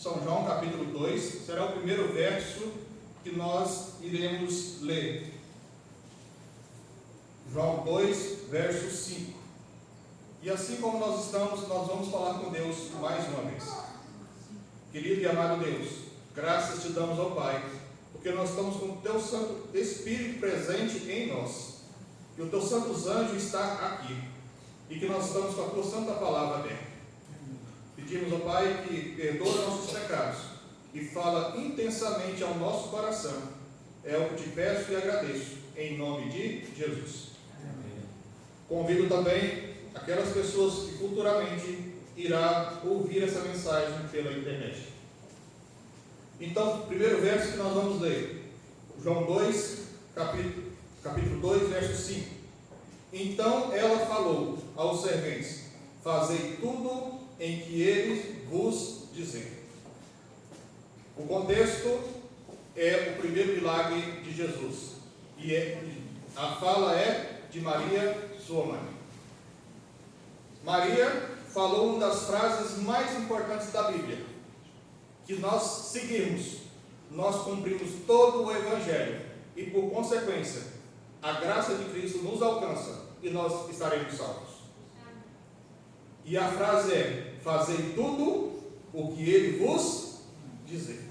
São João capítulo 2, será o primeiro verso que nós iremos ler. João 2, verso 5. E assim como nós estamos, nós vamos falar com Deus mais uma vez. Querido e amado Deus, graças te damos ao Pai, porque nós estamos com o teu Santo Espírito presente em nós. E o teu Santo Anjo está aqui. E que nós estamos com a tua Santa Palavra aberta. Pedimos ao Pai que perdoe nossos pecados e fala intensamente ao nosso coração. É o que te peço e agradeço, em nome de Jesus. Amém. Convido também aquelas pessoas que futuramente irá ouvir essa mensagem pela internet. Então, o primeiro verso que nós vamos ler, João 2, capítulo 2, verso 5. Então ela falou aos serventes: fazei tudo em que ele vos dizer. O contexto é o primeiro milagre de Jesus. E a fala é de Maria, sua mãe. Maria falou uma das frases mais importantes da Bíblia, que nós seguimos, nós cumprimos todo o Evangelho e, por consequência, a graça de Cristo nos alcança e nós estaremos salvos. E a frase é: fazei tudo o que ele vos dizer.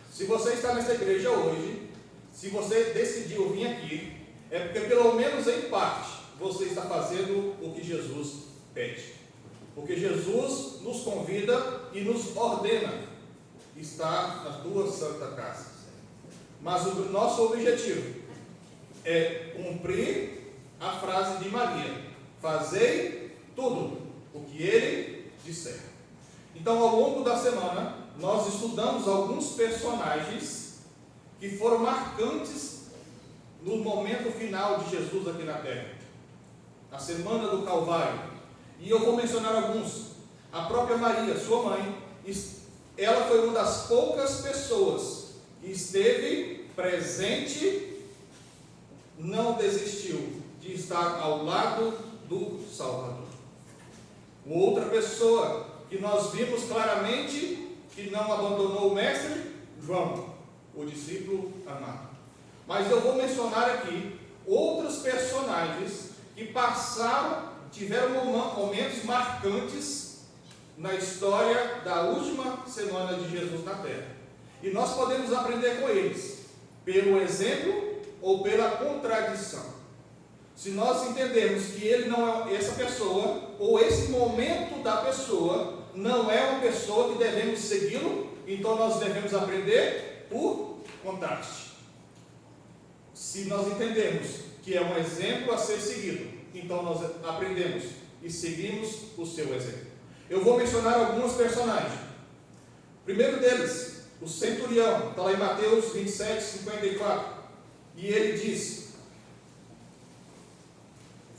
Se você está nessa igreja hoje, se você decidiu vir aqui, é porque pelo menos em parte você está fazendo o que Jesus pede. Porque Jesus nos convida e nos ordena estar na tua santa casa. Mas o nosso objetivo é cumprir a frase de Maria: fazei tudo o que ele disser. Então, ao longo da semana, nós estudamos alguns personagens que foram marcantes no momento final de Jesus aqui na terra, a semana do Calvário. E eu vou mencionar alguns. A própria Maria, sua mãe, ela foi uma das poucas pessoas que esteve presente, não desistiu de estar ao lado do Salvador. Outra pessoa que nós vimos claramente que não abandonou o mestre, João, o discípulo amado. Mas eu vou mencionar aqui outros personagens que tiveram momentos marcantes na história da última semana de Jesus na terra. E nós podemos aprender com eles, pelo exemplo ou pela contradição. Se nós entendermos que ele não é essa pessoa, ou esse momento da pessoa não é uma pessoa que devemos segui-lo, então nós devemos aprender por contraste. Se nós entendemos que é um exemplo a ser seguido, então nós aprendemos e seguimos o seu exemplo. Eu vou mencionar alguns personagens. O primeiro deles, o centurião, está lá em Mateus 27, 54. E ele diz,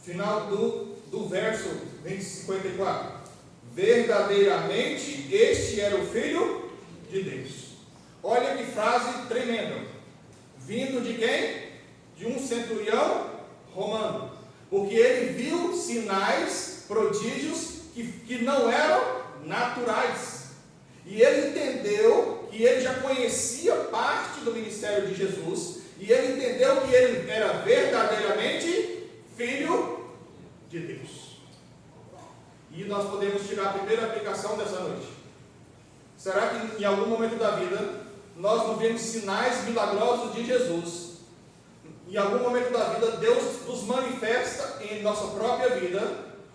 final do verso 54: verdadeiramente este era o Filho de Deus. Olha que frase tremenda. Vindo de quem? De um centurião romano. Porque ele viu sinais, prodígios que não eram naturais. E ele entendeu que ele já conhecia parte do ministério de Jesus. E ele entendeu que ele era verdadeiramente Filho de Deus. E nós podemos tirar a primeira aplicação dessa noite. Será que em algum momento da vida nós não vemos sinais milagrosos de Jesus? Em algum momento da vida Deus nos manifesta em nossa própria vida,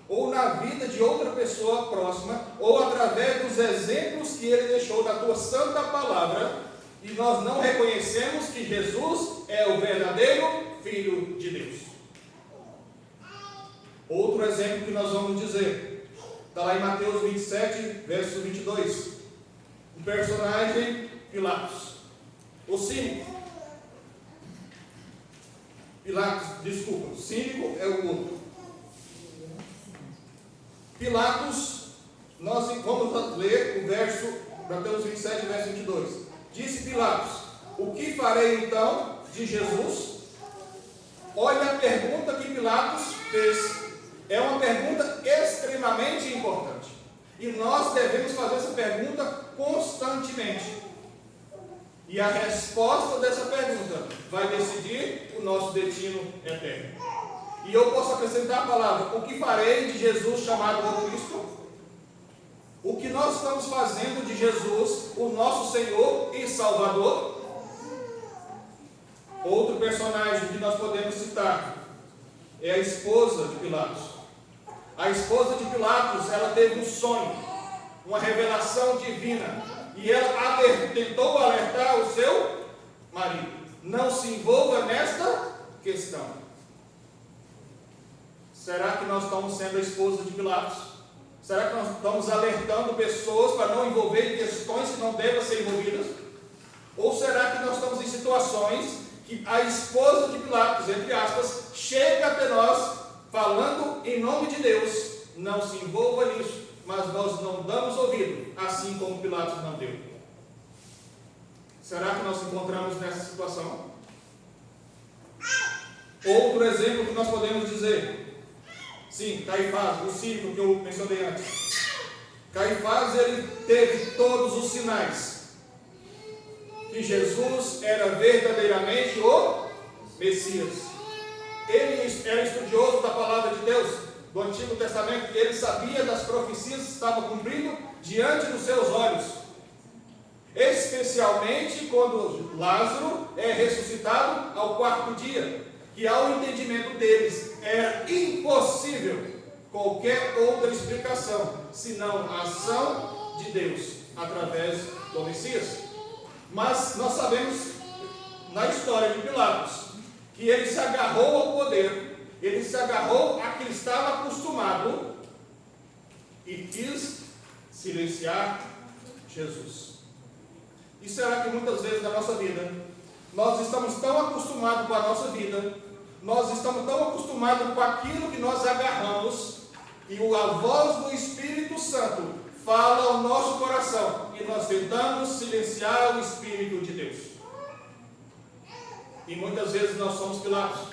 ou na vida de outra pessoa próxima, ou através dos exemplos que Ele deixou na tua santa palavra, e nós não reconhecemos que Jesus é o verdadeiro Filho de Deus. Outro exemplo que nós vamos dizer, está lá em Mateus 27, verso 22. Um personagem, Pilatos. O cínico. O cínico é o outro. Pilatos, nós vamos ler o verso, Mateus 27, verso 22. Disse Pilatos: o que farei então de Jesus? Olha a pergunta que Pilatos fez. É uma pergunta extremamente importante. E nós devemos fazer essa pergunta constantemente. constantemente. E a resposta dessa pergunta vai decidir o nosso destino eterno. E eu posso acrescentar a palavra: o que farei de Jesus chamado o Cristo? O que nós estamos fazendo de Jesus, o nosso Senhor e Salvador? Outro personagem que nós podemos citar é a esposa de Pilatos. A esposa de Pilatos, ela teve um sonho, uma revelação divina, e ela tentou alertar o seu marido: não se envolva nesta questão. Será que nós estamos sendo a esposa de Pilatos? Será que nós estamos alertando pessoas para não envolver em questões que não devem ser envolvidas? Ou será que nós estamos em situações que a esposa de Pilatos, entre aspas, chega até nós falando em nome de Deus: não se envolva nisso, mas nós não damos ouvido, assim como Pilatos não deu? Será que nós nos encontramos nessa situação? Outro exemplo que nós podemos dizer: sim, Caifás, o círculo que eu mencionei antes. Caifás, ele teve todos os sinais que Jesus era verdadeiramente o Messias. Ele era estudioso da palavra de Deus, do Antigo Testamento. Ele sabia das profecias que estavam cumprindo diante dos seus olhos, especialmente quando Lázaro é ressuscitado ao quarto dia, que ao entendimento deles era impossível qualquer outra explicação senão a ação de Deus através do Messias. Mas nós sabemos, na história de Pilatos, que ele se agarrou ao poder, ele se agarrou a que ele estava acostumado e quis silenciar Jesus. E será que muitas vezes na nossa vida, nós estamos tão acostumados com a nossa vida, nós estamos tão acostumados com aquilo que nós agarramos, e a voz do Espírito Santo fala ao nosso coração, e nós tentamos silenciar o Espírito de Deus. E muitas vezes nós somos Pilatos.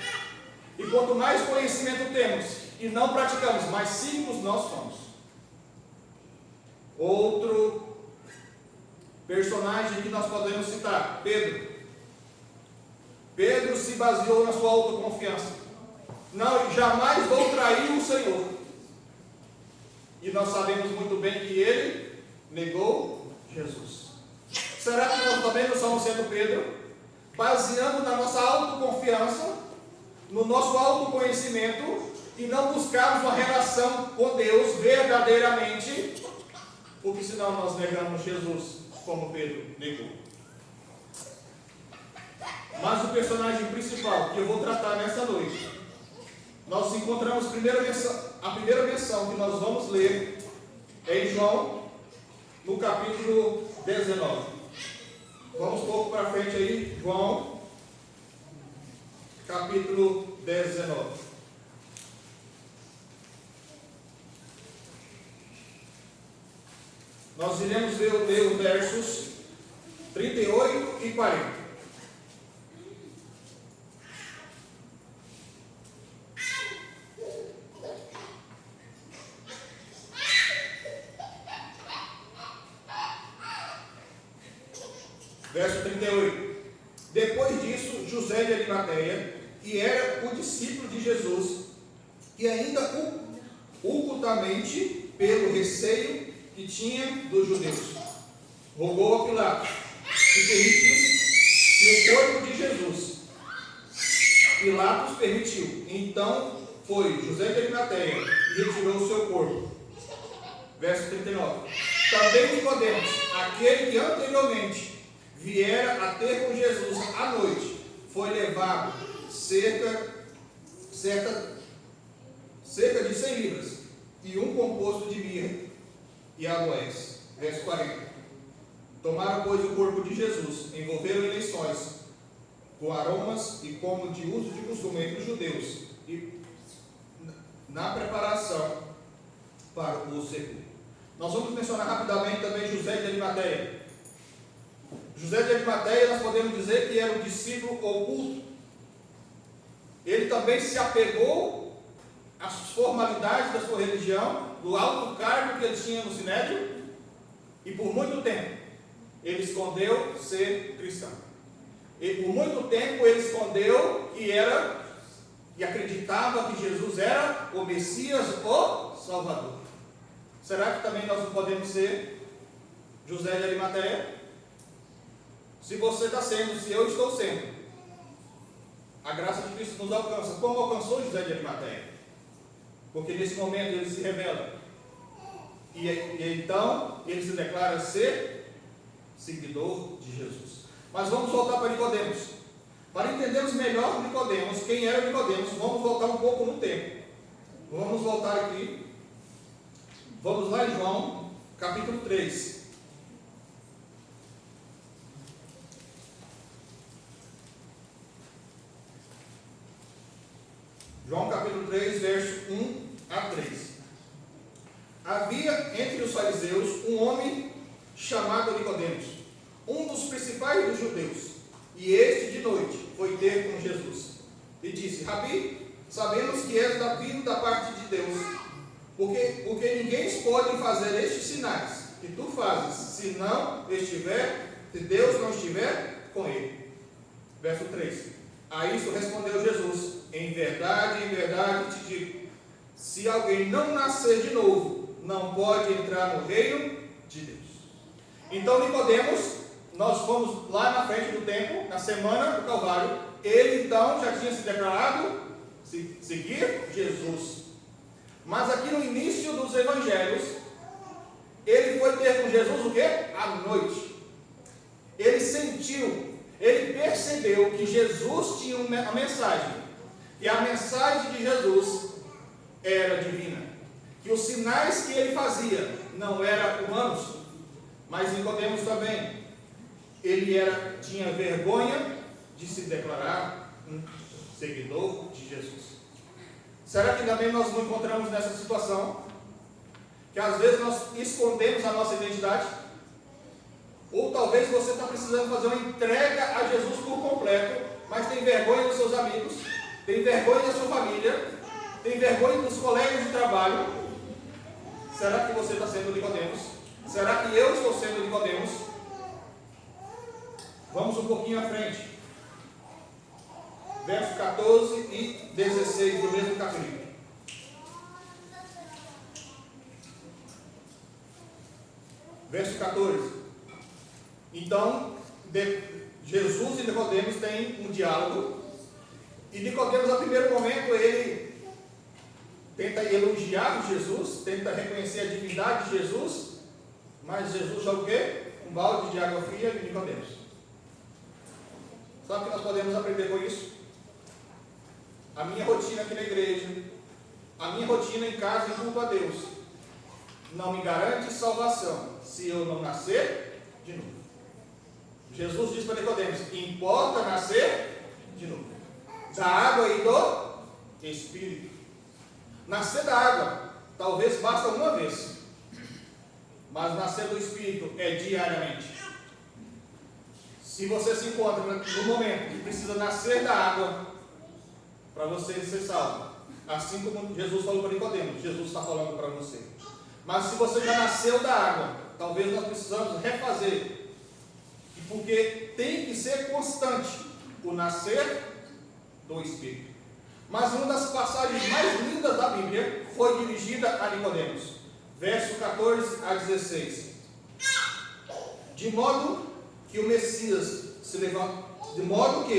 E quanto mais conhecimento temos e não praticamos, mais cínicos nós somos. Outro personagem que nós podemos citar: Pedro. Pedro se baseou na sua autoconfiança. Não, jamais vou trair o Senhor. E nós sabemos muito bem que ele negou Jesus. Será que nós também não estamos sendo Pedro? Baseando na nossa autoconfiança, no nosso autoconhecimento, e não buscarmos uma relação com Deus verdadeiramente, porque senão nós negamos Jesus, como Pedro negou. Mas o personagem principal que eu vou tratar nessa noite, nós encontramos a primeira menção que nós vamos ler é em João, no capítulo 19. Vamos um pouco para frente aí, João, capítulo 19. Nós iremos ler os versos 38 e 40. Verso 38. Depois disso, José de Arimateia, que era o discípulo de Jesus, e ainda ocultamente, pelo receio que tinha dos judeus, rogou a Pilatos que permitisse que o corpo de Jesus. Pilatos permitiu. Então foi José de Arimateia e retirou o seu corpo. Verso 39. Também Nicodemos, aquele que anteriormente viera a ter com Jesus à noite, foi levado cerca de 100 libras e um composto de mirra e aloés. Verso 40. Tomaram, pois, o corpo de Jesus, envolveram em lençóis com aromas e como de uso de costume entre os judeus, e na preparação para o sepulcro. Nós vamos mencionar rapidamente também José de Arimateia. José de Arimateia, nós podemos dizer que era um discípulo oculto. Ele também se apegou às formalidades da sua religião, do alto cargo que ele tinha no Sinédrio, e por muito tempo ele escondeu ser cristão. E por muito tempo ele escondeu que era e acreditava que Jesus era o Messias, o Salvador. Será que também nós não podemos ser José de Arimateia? Se você está sendo, se eu estou sendo, a graça de Cristo nos alcança. Como alcançou José de Arimateia? Porque nesse momento ele se revela. E então ele se declara ser seguidor de Jesus. Mas vamos voltar para Nicodemos. Para entendermos melhor Nicodemos, quem era Nicodemos, vamos voltar um pouco no tempo. Vamos voltar aqui. Vamos lá em João, capítulo 3. João capítulo 3, verso 1 a 3. Havia entre os fariseus um homem chamado Nicodemos, um dos principais dos judeus. E este de noite foi ter com Jesus e disse: Rabi, sabemos que és vindo da parte de Deus, porque ninguém pode fazer estes sinais que tu fazes, se Deus não estiver com ele. Verso 3. A isso respondeu Jesus: em verdade te digo, se alguém não nascer de novo, não pode entrar no reino de Deus. Então Nicodemos, nós fomos lá na frente do templo, na semana do Calvário. Ele então já tinha se declarado seguir Jesus. Mas aqui no início dos evangelhos, ele foi ter com Jesus o quê? À noite. Ele sentiu, ele percebeu que Jesus tinha uma mensagem. E a mensagem de Jesus era divina. Que os sinais que ele fazia não eram humanos, mas Nicodemos também. Ele tinha vergonha de se declarar um seguidor de Jesus. Será que também nós nos encontramos nessa situação? Que às vezes nós escondemos a nossa identidade? Ou talvez você está precisando fazer uma entrega a Jesus por completo, mas tem vergonha dos seus amigos, tem vergonha da sua família, tem vergonha dos colegas de trabalho. Será que você está sendo Nicodemos? Será que eu estou sendo Nicodemos? Vamos um pouquinho à frente. Versos 14 e 16 do mesmo capítulo. Verso 14. Então, Jesus e Nicodemos têm um diálogo. E Nicodemos, a primeiro momento, ele tenta elogiar Jesus, tenta reconhecer a divindade de Jesus, mas Jesus joga o quê? Um balde de água fria de Nicodemos. Sabe o que nós podemos aprender com isso? A minha rotina aqui na igreja, a minha rotina em casa e junto a Deus, não me garante salvação se eu não nascer de novo. Jesus disse para Nicodemos: importa nascer de novo, da água e do Espírito. Nascer da água talvez basta uma vez, mas nascer do Espírito é diariamente. Se você se encontra no momento que precisa nascer da água para você ser salvo, assim como Jesus falou para Nicodemos, Jesus está falando para você. Mas se você já nasceu da água, talvez nós precisamos refazer, porque tem que ser constante o nascer do Espírito. Mas uma das passagens mais lindas da Bíblia foi dirigida a Nicodemos, verso 14 a 16. De modo que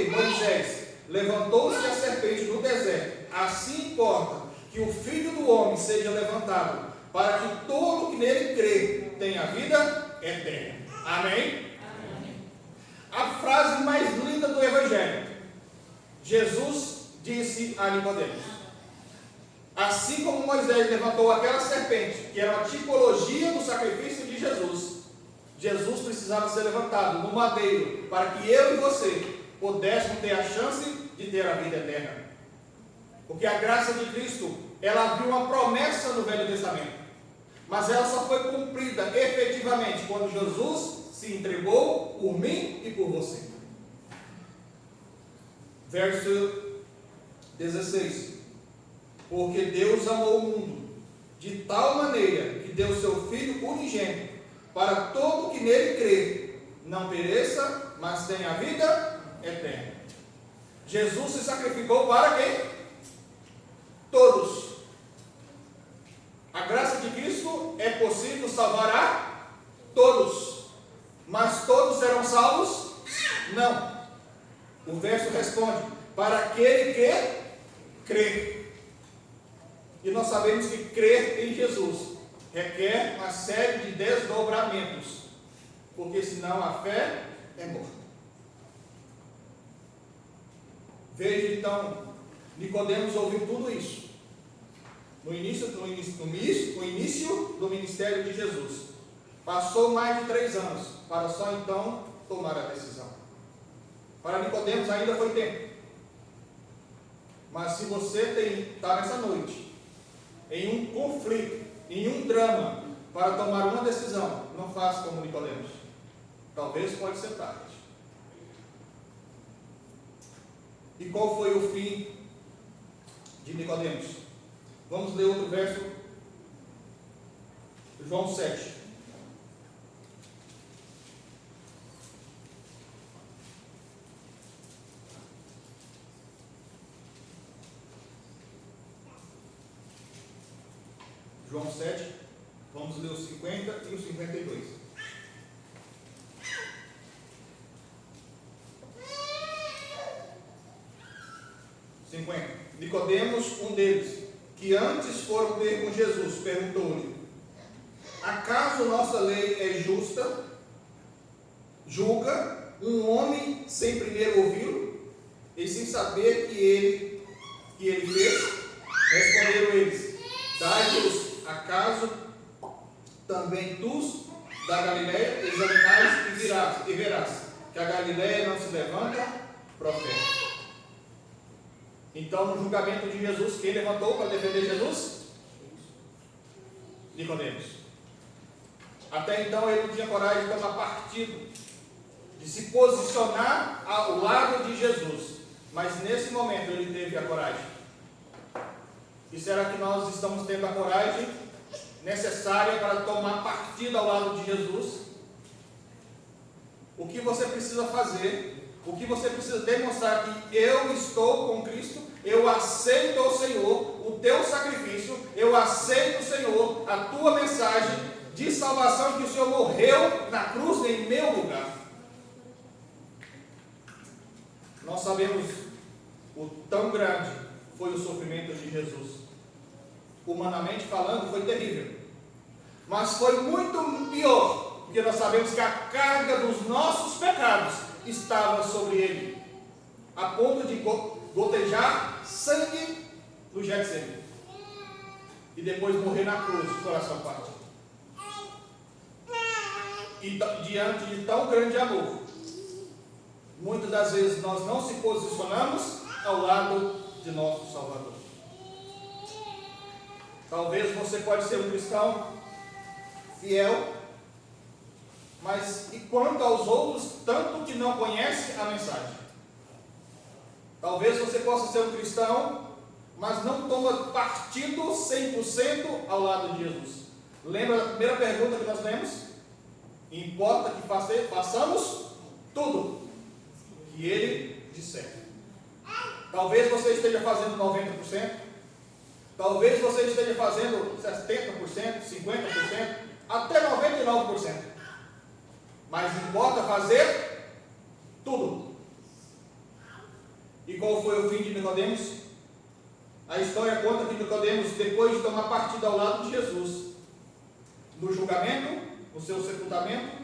Moisés levantou-se a serpente no deserto, assim importa que o Filho do Homem seja levantado, para que todo que nele crê tenha vida eterna. Amém? Amém. A frase mais linda do Evangelho. Jesus disse a Nicodemos: assim como Moisés levantou aquela serpente, que era uma tipologia do sacrifício de Jesus, Jesus precisava ser levantado no madeiro, para que eu e você pudéssemos ter a chance de ter a vida eterna. Porque a graça de Cristo, ela havia uma promessa no Velho Testamento, mas ela só foi cumprida efetivamente quando Jesus se entregou por mim e por você. Verso 16. Porque Deus amou o mundo de tal maneira que deu seu Filho unigênito, para todo que nele crê não pereça, mas tenha a vida eterna. Jesus se sacrificou para quem? Todos. A graça de Cristo é possível salvar a todos. Mas todos serão salvos? Não. O verso responde: para aquele que crê. E nós sabemos que crer em Jesus requer uma série de desdobramentos, porque senão a fé é morta. Veja então, Nicodemos ouviu tudo isso no início do ministério de Jesus. Passou mais de 3 anos para só então tomar a decisão. Para Nicodemos ainda foi tempo. Mas se você está nessa noite em um conflito, em um drama, para tomar uma decisão, não faça como Nicodemos. Talvez pode ser tarde. E qual foi o fim de Nicodemos? Vamos ler outro verso. João 7. João 7, vamos ler os 50 e os 52. Nicodemos, um deles, que antes foram ter com Jesus, perguntou-lhe: acaso nossa lei é justa? Julga um homem sem primeiro ouvi-lo e sem saber que ele fez? Responderam eles: dai-nos acaso também tu da Galileia examinais e verás que a Galileia não se levanta profeta. Então, no julgamento de Jesus, quem levantou para defender Jesus? Nicodemos. Até então ele não tinha coragem de tomar partido, de se posicionar ao lado de Jesus, mas nesse momento ele teve a coragem. E será que nós estamos tendo a coragem necessária para tomar partido ao lado de Jesus? O que você precisa fazer, o que você precisa demonstrar que eu estou com Cristo, eu aceito o Senhor, o teu sacrifício, eu aceito, Senhor, a tua mensagem de salvação, que o Senhor morreu na cruz em meu lugar. Nós sabemos o tão grande foi o sofrimento de Jesus. Humanamente falando, foi terrível. Mas foi muito pior, porque nós sabemos que a carga dos nossos pecados estava sobre ele, a ponto de gotejar sangue do Getsemane. E depois morrer na cruz, coração partido. E diante de tão grande amor, muitas das vezes nós não se posicionamos ao lado de nosso Salvador. Talvez você pode ser um cristão fiel, mas e quanto aos outros, tanto que não conhece a mensagem. Talvez você possa ser um cristão, mas não toma partido 100% ao lado de Jesus. Lembra da primeira pergunta que nós lemos? Importa que façamos tudo que Ele disser. Talvez você esteja fazendo 90%, talvez você esteja fazendo 70%, 50%, até 99%. Mas importa fazer tudo. E qual foi o fim de Nicodemos? A história conta que Nicodemos, depois de tomar partido ao lado de Jesus, no julgamento, no seu sepultamento,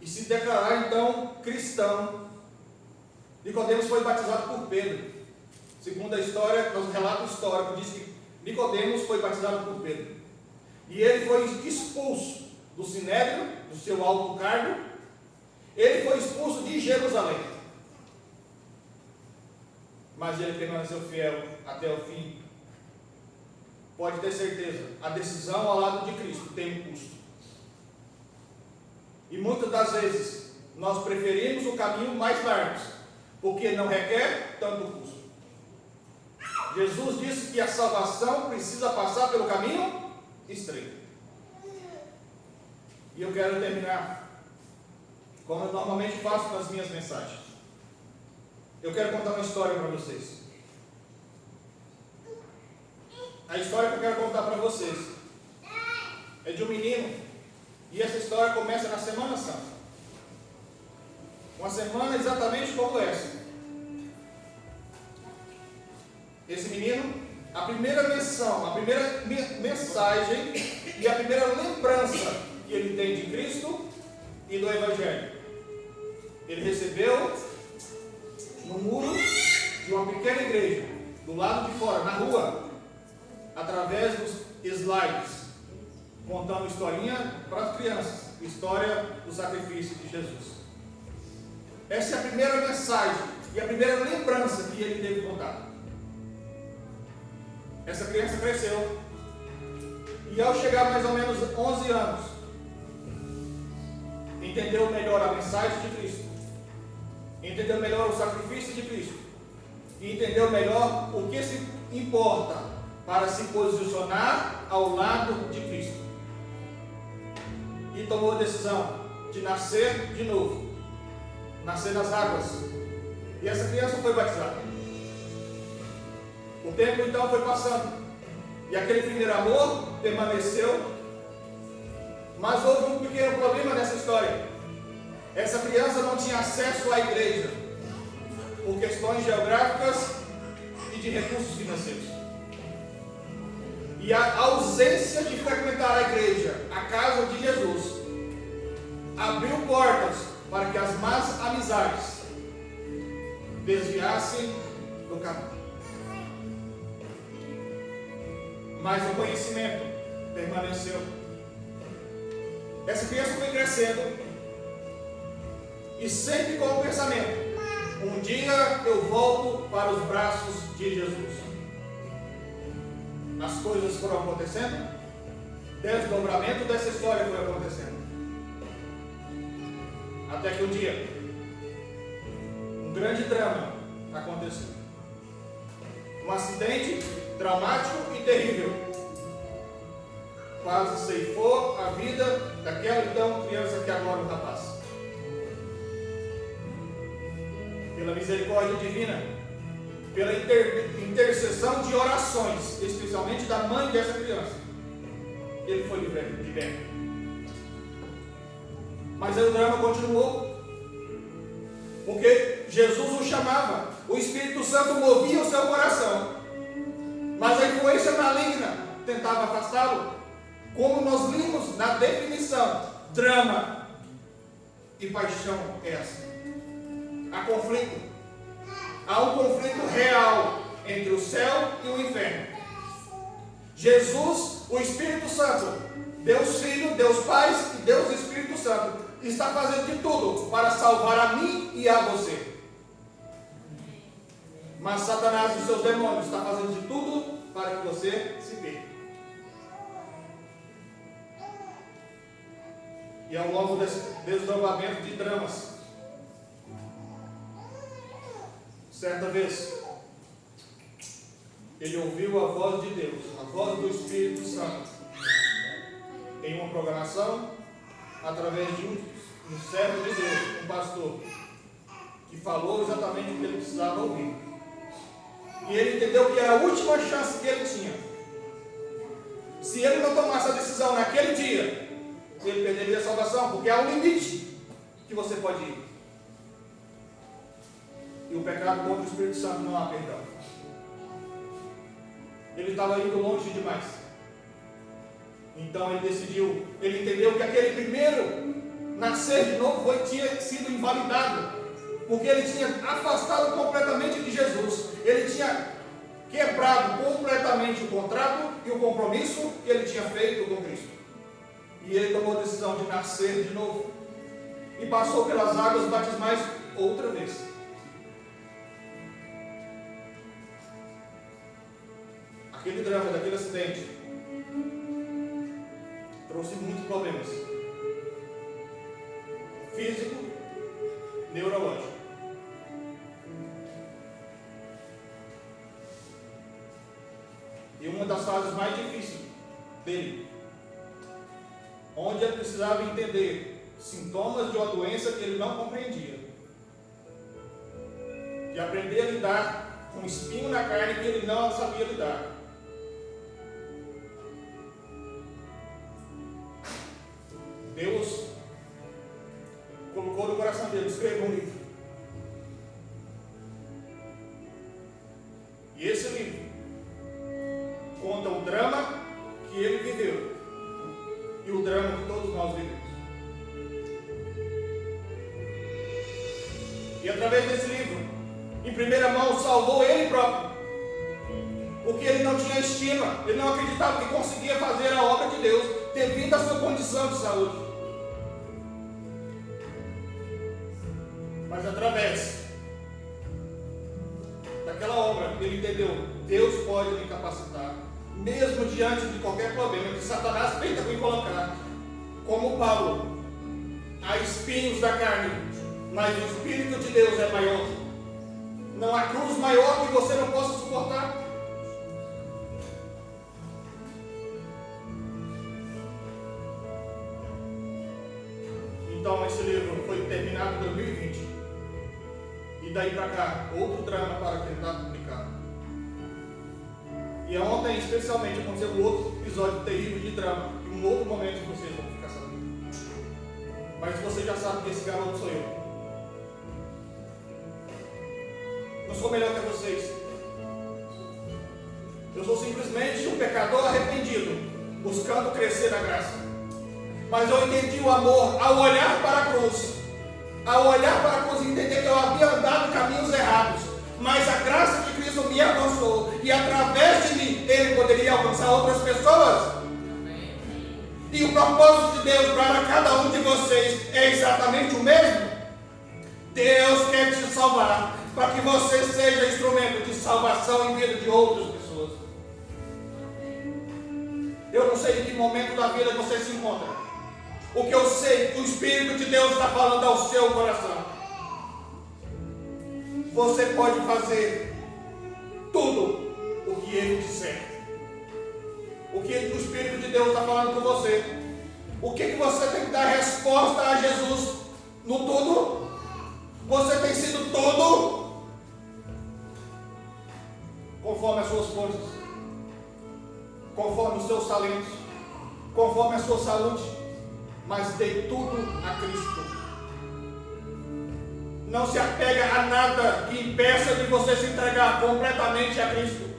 e se declarar então cristão, Nicodemos foi batizado por Pedro. Segundo a história, nosso relato histórico diz que Nicodemos foi batizado por Pedro. E ele foi expulso do Sinédrio, do seu alto cargo. Ele foi expulso de Jerusalém. Mas ele permaneceu fiel até o fim. Pode ter certeza, a decisão ao lado de Cristo tem um custo. E muitas das vezes nós preferimos o caminho mais largo, porque não requer tanto custo. Jesus disse que a salvação precisa passar pelo caminho estreito. E eu quero terminar como eu normalmente faço nas minhas mensagens. Eu quero contar uma história para vocês. A história que eu quero contar para vocês é de um menino, e essa história começa na Semana Santa. Uma semana exatamente como essa. Esse menino, a primeira menção, a primeira mensagem e a primeira lembrança que ele tem de Cristo e do Evangelho, ele recebeu no muro de uma pequena igreja, do lado de fora, na rua, através dos slides, contando historinha para as crianças, história do sacrifício de Jesus. Essa é a primeira mensagem e a primeira lembrança que ele teve contar. Essa criança cresceu e ao chegar mais ou menos 11 anos, entendeu melhor a mensagem de Cristo, entendeu melhor o sacrifício de Cristo e entendeu melhor o que se importa para se posicionar ao lado de Cristo. E tomou a decisão de nascer de novo, nascer nas águas. E essa criança foi batizada. O tempo então foi passando e aquele primeiro amor permaneceu, mas houve um pequeno problema nessa história. Essa criança não tinha acesso à igreja por questões geográficas e de recursos financeiros. E a ausência de frequentar a igreja, a casa de Jesus, abriu portas para que as más amizades desviassem do caminho. Mas o conhecimento permaneceu. Essa criança foi crescendo e sempre com o pensamento: um dia eu volto para os braços de Jesus. As coisas foram acontecendo, desdobramento dessa história foi acontecendo. Até que um dia, um grande drama aconteceu. Um acidente traumático e terrível. Quase ceifou a vida daquela então criança que agora é um rapaz. Pela misericórdia divina, pela intercessão de orações, especialmente da mãe dessa criança, ele foi liberto. Mas aí o drama continuou, porque Jesus o chamava, o Espírito Santo movia o seu coração, mas a influência maligna tentava afastá-lo, como nós vimos na definição: drama e paixão é assim. Há conflito, há um conflito real entre o céu e o inferno. Jesus, o Espírito Santo, Deus Filho, Deus Pai e Deus Espírito Santo, está fazendo de tudo para salvar a mim e a você. Mas Satanás e seus demônios estão fazendo de tudo para que você se perca. E ao longo desse desdobramento de dramas, certa vez, ele ouviu a voz de Deus, a voz do Espírito Santo, em uma programação, através de um servo de Deus, um pastor, que falou exatamente o que ele precisava ouvir. E ele entendeu que era a última chance que ele tinha. Se ele não tomasse a decisão naquele dia, ele perderia a salvação, porque há um limite que você pode ir. E o pecado contra o Espírito Santo não há perdão. Ele estava indo longe demais. Então ele decidiu, ele entendeu que aquele primeiro nascer de novo tinha sido invalidado, porque ele tinha afastado completamente de Jesus. Ele tinha quebrado completamente o contrato e o compromisso que ele tinha feito com Cristo. E ele tomou a decisão de nascer de novo e passou pelas águas batismais outra vez. Aquele drama daquele acidente trouxe muitos problemas físico, neurológico. E uma das fases mais difíceis dele, onde ele precisava entender sintomas de uma doença que ele não compreendia, de aprender a lidar com um espinho na carne que ele não sabia lidar. Deus colocou no coração dele: escreva um livro. E esse livro conta o drama que ele viveu e o drama que todos nós vivemos. E através desse livro, em primeira mão, salvou ele próprio, porque ele não tinha estima, ele não acreditava que conseguia fazer a obra de Deus devido à sua condição de saúde. Mas através daquela obra, ele entendeu: Deus pode me capacitar, mesmo diante de qualquer problema que Satanás tenta me colocar. Como Paulo, há espinhos da carne, mas o Espírito de Deus é maior. Não há cruz maior que você não possa suportar. Então esse livro foi terminado em 2020. E daí para cá, outro drama para tentar publicar. E ontem, especialmente, aconteceu um outro episódio terrível de drama. E um outro momento que vocês vão ficar sabendo. Mas você já sabe que esse garoto sou eu. Não sou melhor que vocês. Eu sou simplesmente um pecador arrependido, buscando crescer na graça. Mas eu entendi o amor ao olhar para a cruz. Ao olhar para a cruz e entender que eu havia andado em caminhos errados. Mas a graça de Cristo me alcançou. E através de mim, Ele poderia alcançar outras pessoas. E o propósito de Deus para cada um de vocês é exatamente o mesmo. Deus quer te salvar, para que você seja instrumento de salvação em vida de outras pessoas. Eu não sei em que momento da vida você se encontra. O que eu sei, o Espírito de Deus está falando ao seu coração. Você pode fazer tudo o que Ele disser. O que o Espírito de Deus está falando com você. O que você tem que dar resposta a Jesus no tudo? Você tem sido tudo conforme as suas forças, conforme os seus talentos, conforme a sua saúde. Mas dê tudo a Cristo. Não se apega a nada que impeça de você se entregar completamente a Cristo.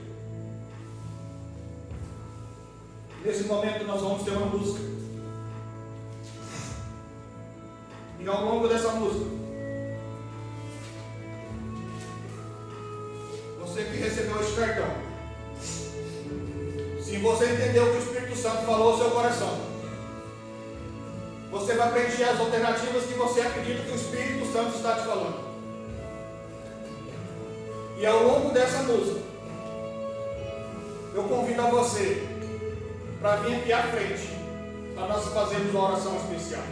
Nesse momento nós vamos ter uma música. E ao longo dessa música, você que recebeu esse cartão, se você entendeu o que o Espírito Santo falou ao seu coração, você vai preencher as alternativas que você acredita que o Espírito Santo está te falando. E ao longo dessa música, eu convido a você para vir aqui à frente, para nós fazermos uma oração especial.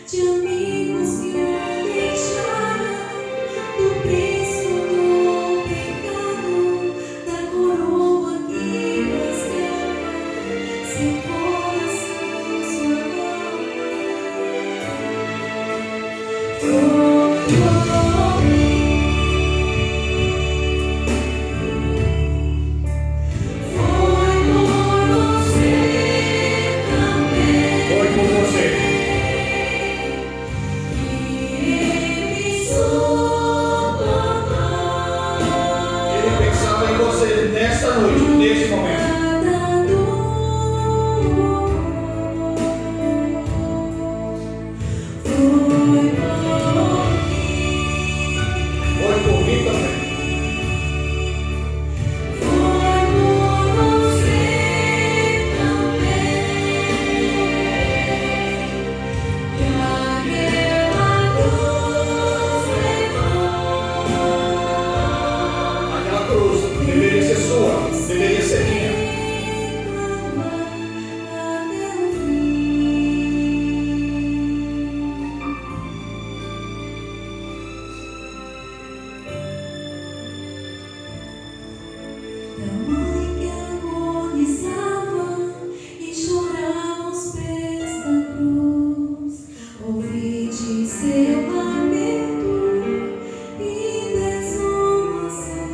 de amigos que o deixaram, do preço do pecado, da coroa que rasgava seu coração, sua alma. Nesta noite, neste momento. Foi por mim também. Foi por você também. E aquela cruz levou. Aquela cruz deveria ser sua, deveria ser minha. Da mãe que agonizava e chorava aos pés da cruz, ouvi de seu lamento e desolação,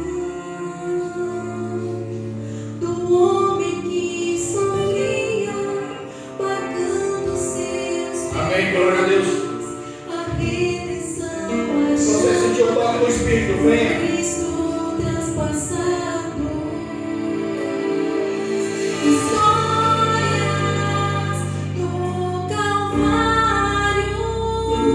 do homem que sofria, pagando seus Amém, glória a Deus. a redenção Se você sentiu o toque do Espírito, venha. Cristo transpassado, histórias do Calvário. Foi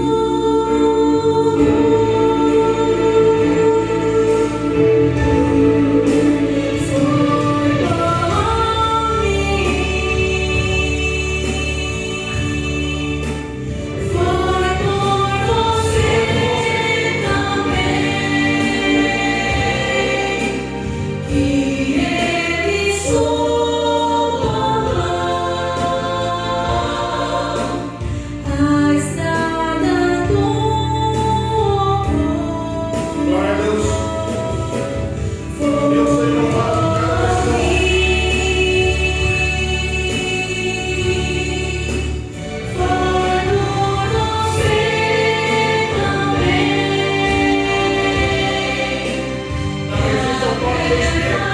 por você também que ele suportou a estrada do amor. Glória a Deus. Foi Deus seja louvado por cada decisão. Não resista ao toque do Espírito.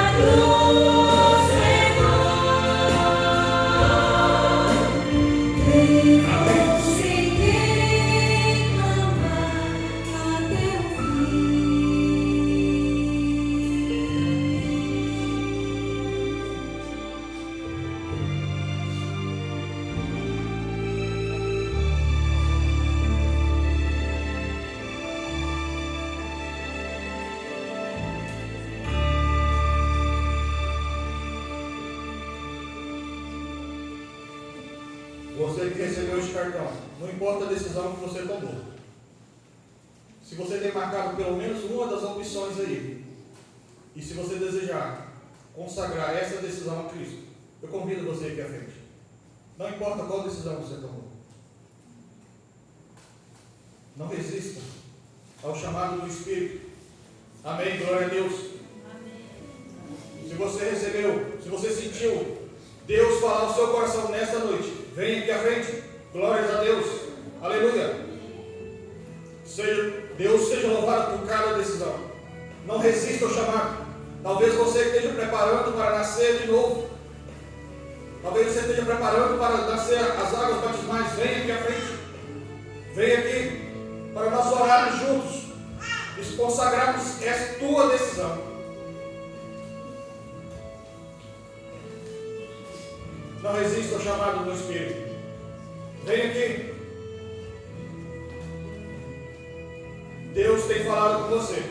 Você que recebeu este cartão, não importa a decisão que você tomou. Se você tem marcado pelo menos uma das opções aí, e se você desejar consagrar essa decisão a Cristo, eu convido você aqui à frente. Não importa qual decisão você tomou. Não resista ao chamado do Espírito. Amém, glória a Deus. Se você recebeu, se você sentiu Deus falar ao seu coração nesta noite, vem aqui à frente. Glórias a Deus. Aleluia. Deus seja louvado por cada decisão. Não resista ao chamado. Talvez você esteja preparando para nascer de novo. Talvez você esteja preparando para nascer as águas batismais. Vem aqui à frente. Vem aqui para nós orarmos juntos e consagrarmos essa tua decisão. Não resista ao chamado do Espírito. Vem aqui. Deus tem falado com você.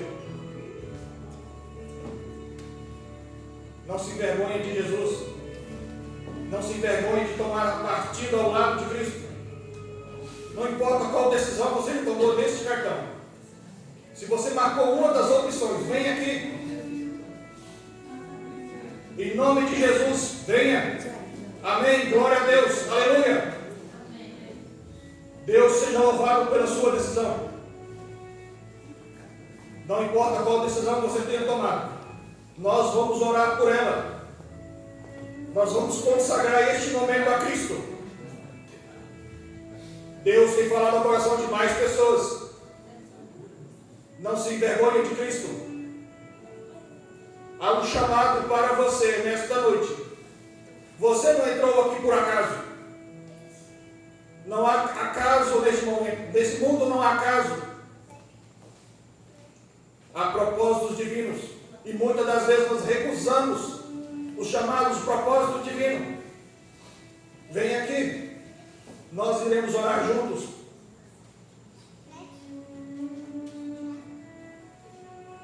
Não se envergonhe de Jesus. Não se envergonhe de tomar partido ao lado de Cristo. Não importa qual decisão você tomou neste cartão. Se você marcou uma das opções, vem aqui. Em nome de Jesus, venha. Amém. Glória a Deus. Aleluia. Deus seja louvado pela sua decisão. Não importa qual decisão você tenha tomado, nós vamos orar por ela. Nós vamos consagrar este momento a Cristo. Deus tem falado ao coração de mais pessoas. Não se envergonhe de Cristo. Há um chamado para você nesta noite. Você não entrou aqui por acaso. Não há acaso neste momento. Nesse mundo não há acaso. Há propósitos divinos. E muitas das vezes nós recusamos os chamados propósitos divinos. Vem aqui. Nós iremos orar juntos.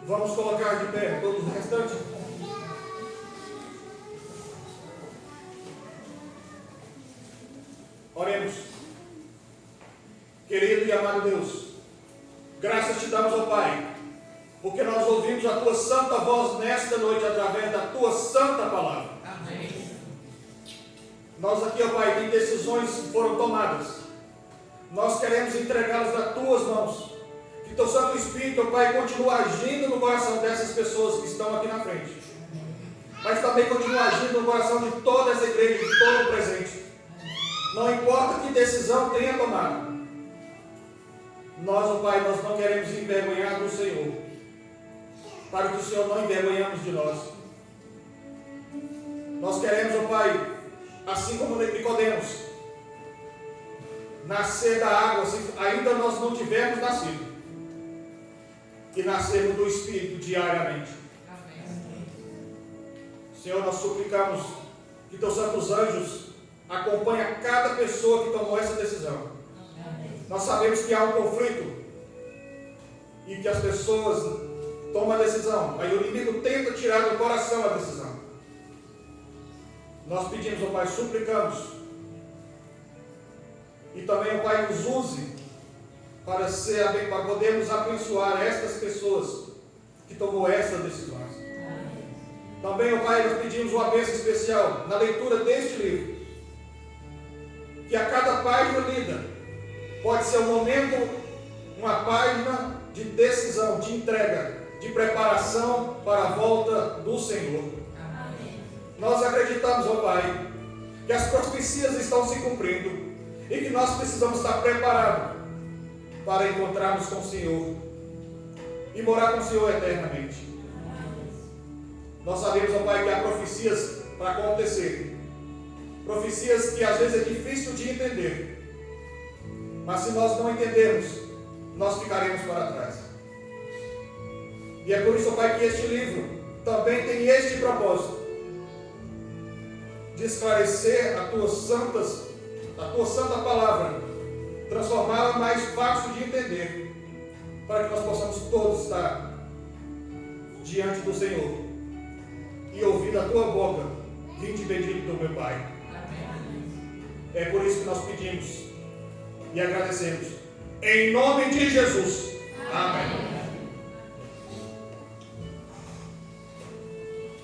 Vamos colocar de pé todos os restantes. Oremos. Querido e amado Deus, graças te damos, ó Pai, porque nós ouvimos a tua santa voz nesta noite através da tua santa palavra. Amém. Nós aqui, ó Pai, tem decisões que foram tomadas. Nós queremos entregá-las nas tuas mãos. Que teu Santo Espírito, ó Pai, continue agindo no coração dessas pessoas que estão aqui na frente. Mas também continue agindo no coração de toda essa igreja, de todo o presente. Não importa que decisão tenha tomado. Nós, ó Pai, nós não queremos envergonhar do Senhor. Para que o Senhor não envergonhamos de nós. Nós queremos, ó Pai, assim como Nicodemos, nascer da água, se ainda nós não tivermos nascido. E nascermos do Espírito diariamente. Amém. Senhor, nós suplicamos que teus santos anjos acompanhem cada pessoa que tomou essa decisão. Amém. Nós sabemos que há um conflito e que as pessoas tomam a decisão, aí o inimigo tenta tirar do coração a decisão. Nós pedimos ao Pai, suplicamos, e também o Pai nos use para podermos abençoar estas pessoas que tomou essas decisões. Amém. Também, ó Pai, nós pedimos uma bênção especial na leitura deste livro. Que a cada página lida pode ser um momento, uma página de decisão, de entrega, de preparação para a volta do Senhor. Amém. Nós acreditamos, ó Pai, que as profecias estão se cumprindo e que nós precisamos estar preparados para encontrarmos com o Senhor e morar com o Senhor eternamente. Nós sabemos, ó Pai, que há profecias para acontecer. Profecias que às vezes é difícil de entender. Mas se nós não entendermos, nós ficaremos para trás. E é por isso, ó Pai, que este livro também tem este propósito. De esclarecer a tua santa palavra. Transformá-la mais fácil de entender, para que nós possamos todos estar diante do Senhor e ouvir da tua boca: vinde bendito do meu Pai. Amém. É por isso que nós pedimos e agradecemos, em nome de Jesus. Amém.